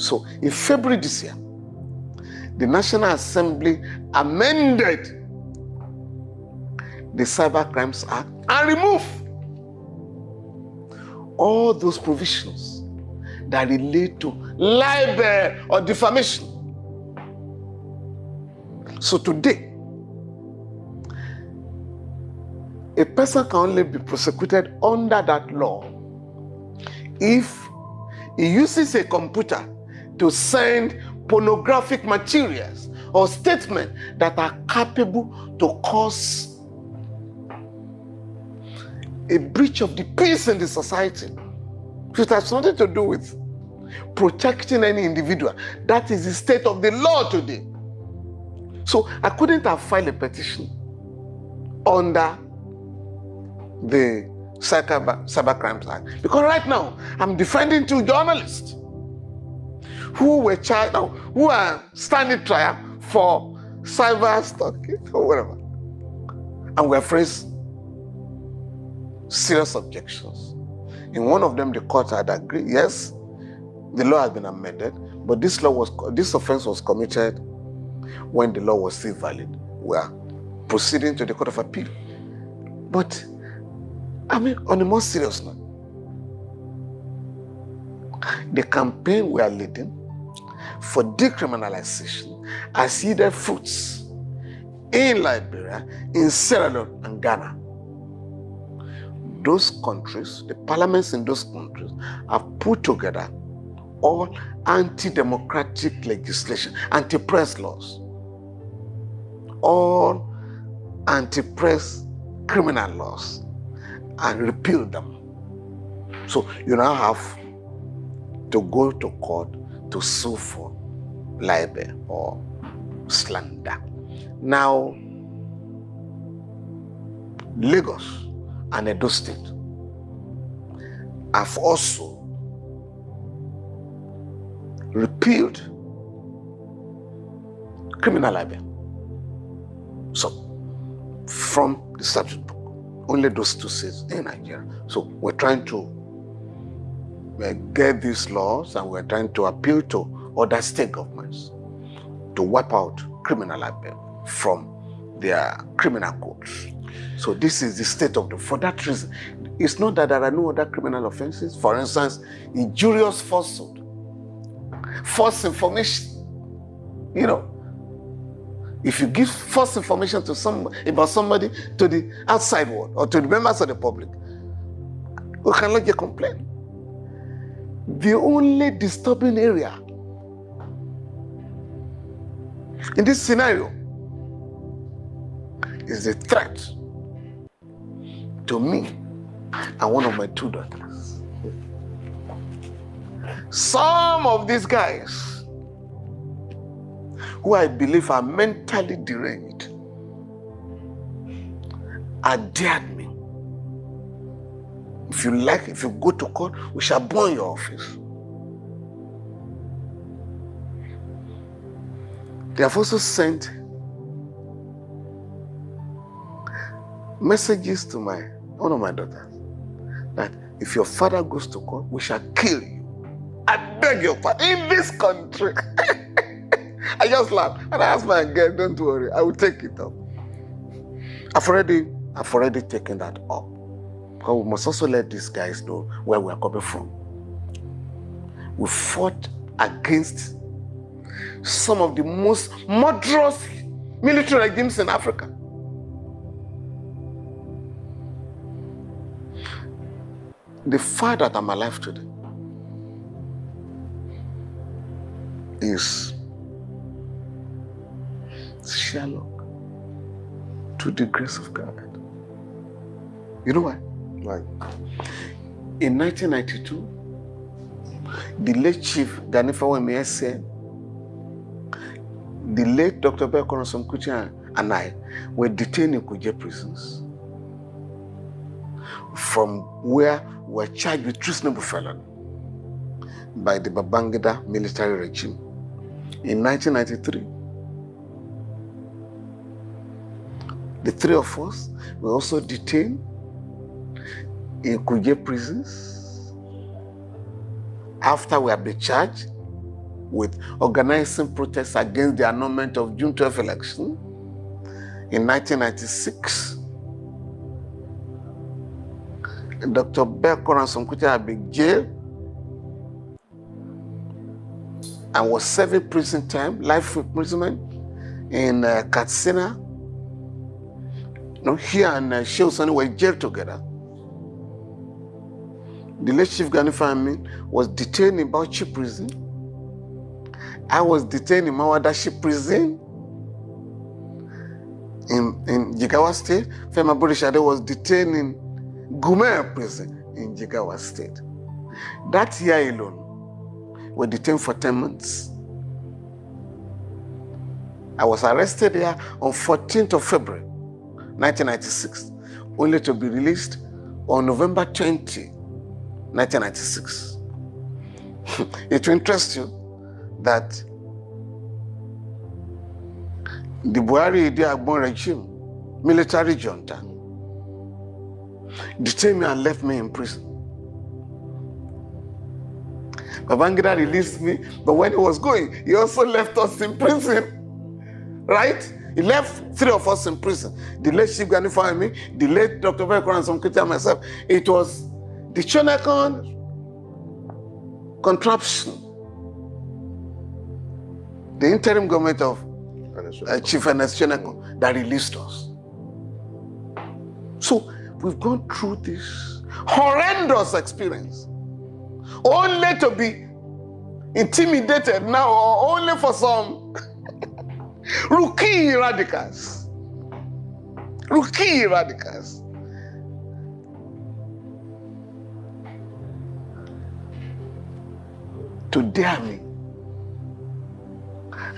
So in February this year, the National Assembly amended the Cyber Crimes Act and removed all those provisions that relate to libel or defamation. So today, a person can only be prosecuted under that law if he uses a computer to send pornographic materials or statements that are capable to cause a breach of the peace in the society. It has nothing to do with protecting any individual. That is the state of the law today. So I couldn't have filed a petition under the Cyber Crimes Act because right now I'm defending 2 journalists who were charged, who are standing trial for cyber stalking or whatever, and we have faced serious objections. In one of them, the court had agreed, yes, the law has been amended, but this offense was committed when the law was still valid. We are proceeding to the Court of Appeal. But I mean, on a more serious note, the campaign we are leading for decriminalization has yielded fruits in Liberia, in Sierra Leone, and Ghana. Those countries, the parliaments in those countries, have put together all anti-democratic legislation, anti-press laws, all anti-press criminal laws, and repealed them. So you now have to go to court to sue for libel or slander. Now, Lagos and Edo State have also repealed criminal libel. So, from the statute book, only those 2 states in Nigeria. So, we're trying to get these laws and we're trying to appeal to other state governments to wipe out criminal libel from their criminal codes. So this is the state of for that reason. It's not that there are no other criminal offenses. For instance, injurious falsehood, false information. You know, if you give false information to about somebody to the outside world or to the members of the public, we can lodge a complaint. The only disturbing area in this scenario is the threat to me and one of my 2 daughters. Some of these guys who I believe are mentally deranged are dared me. If you like, if you go to court, we shall burn your office. They have also sent messages to one of my daughters that if your father goes to court, we shall kill you. I beg your pardon, in this country. I just laughed and I asked my girl, don't worry, I will take it up. I've already taken that up. But we must also let these guys know where we are coming from. We fought against some of the most murderous military regimes in Africa. The fact that I'm alive today is Sherlock to the grace of God. You know why? Why? In 1992, the late Chief Ganifa said, the late Dr. Bekon Somkuchi and I were detained in Kuje prisons, from where we were charged with treasonable felony by the Babangida military regime. In 1993, the 3 of us were also detained in Kuje prisons after we had been charged with organizing protests against the annulment of June 12 election in 1996. Dr. Beko Ransome-Kuti had been jailed and was serving prison time, life imprisonment in Katsina. Here and Shehu Sani were jailed together. The late Chief Gani Fahmi was detained in Bauchi prison. I was detained in Mawadashi prison in Jigawa State. Femi Falana was detained in Gumel prison in Jigawa State. That year alone, we were detained for 10 months. I was arrested here on 14th of February, 1996, only to be released on November 20, 1996. It will interest you that the Buhari Idi Agbon regime, military junta, detained me and left me in prison. Babangida released me, but when he was going, he also left us in prison. Right? He left 3 of us in prison. The late Chief Gani Fahmi, the late Dr. Beko Ransome-Kuti and myself. It was the Chonekon contraption. The interim government of Chief Ernest Chonekon that released us. So we've gone through this horrendous experience only to be intimidated now, or only for some rookie radicals to dare me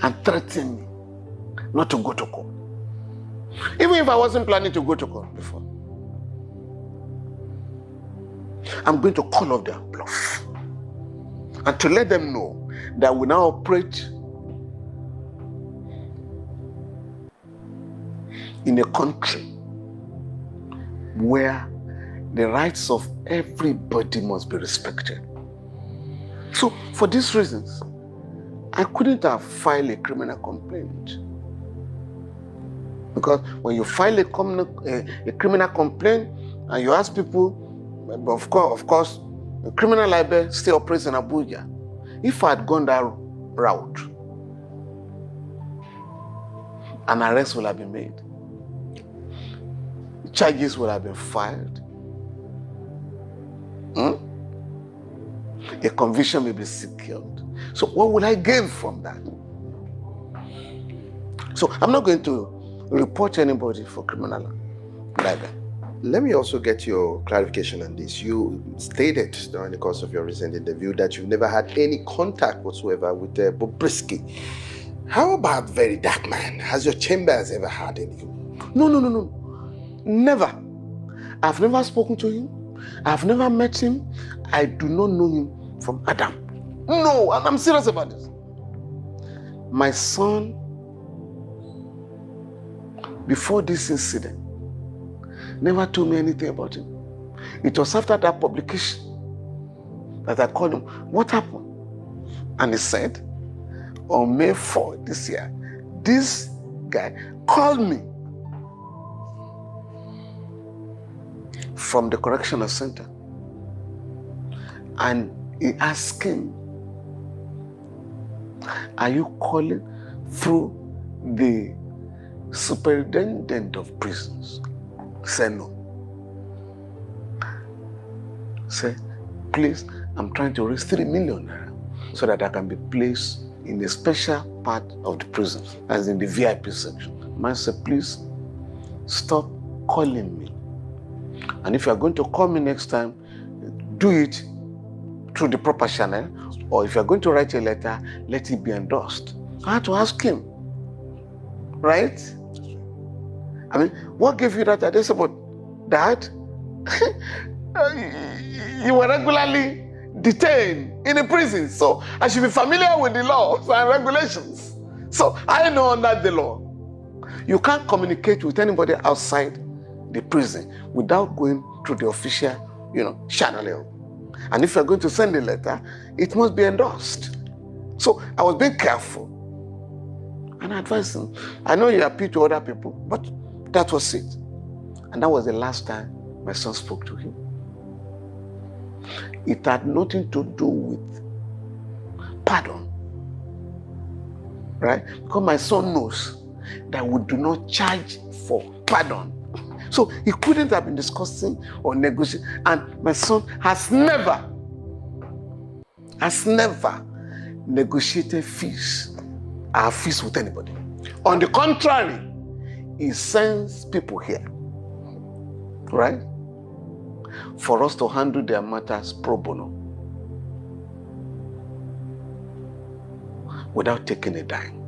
and threaten me not to go to court. Even if I wasn't planning to go to court before, I'm going to call off their bluff and to let them know that we now operate in a country where the rights of everybody must be respected. So for these reasons, I couldn't have filed a criminal complaint. Because when you file a criminal complaint and you ask people, of course, criminal libel still operates in Abuja. If I had gone that route, an arrest would have been made. Charges would have been filed. A conviction may be secured. So what will I gain from that? So I'm not going to report anybody for criminal libel. Let me also get your clarification on this. You stated during the course of your recent interview that you've never had any contact whatsoever with Bobrisky. How about Very Dark Man? Has your chambers ever had anything? No. Never. I've never spoken to him. I've never met him. I do not know him from Adam. No, and I'm serious about this. My son, before this incident, never told me anything about him. It was after that publication that I called him. What happened? And he said, on May 4 this year, this guy called me from the correctional center and he asked him, are you calling through the superintendent of prisons? Say no. Say, please, I'm trying to raise 3 million so that I can be placed in a special part of the prison, as in the VIP section. Man said, please stop calling me. And if you are going to call me next time, do it through the proper channel, or if you are going to write a letter, let it be endorsed. I had to ask him, right? I mean, what gave you that idea about that? You were regularly detained in a prison, so I should be familiar with the laws and regulations. So I know under the law, you can't communicate with anybody outside the prison without going through the official, channel. And if you're going to send a letter, it must be endorsed. So I was being careful and advising. I know you appeal to other people, but that was it. And that was the last time my son spoke to him. It had nothing to do with pardon, right? Because my son knows that we do not charge for pardon. So he couldn't have been discussing or negotiating. And my son has never negotiated fees, our fees with anybody. On the contrary, he sends people here, right, for us to handle their matters pro bono without taking a dime.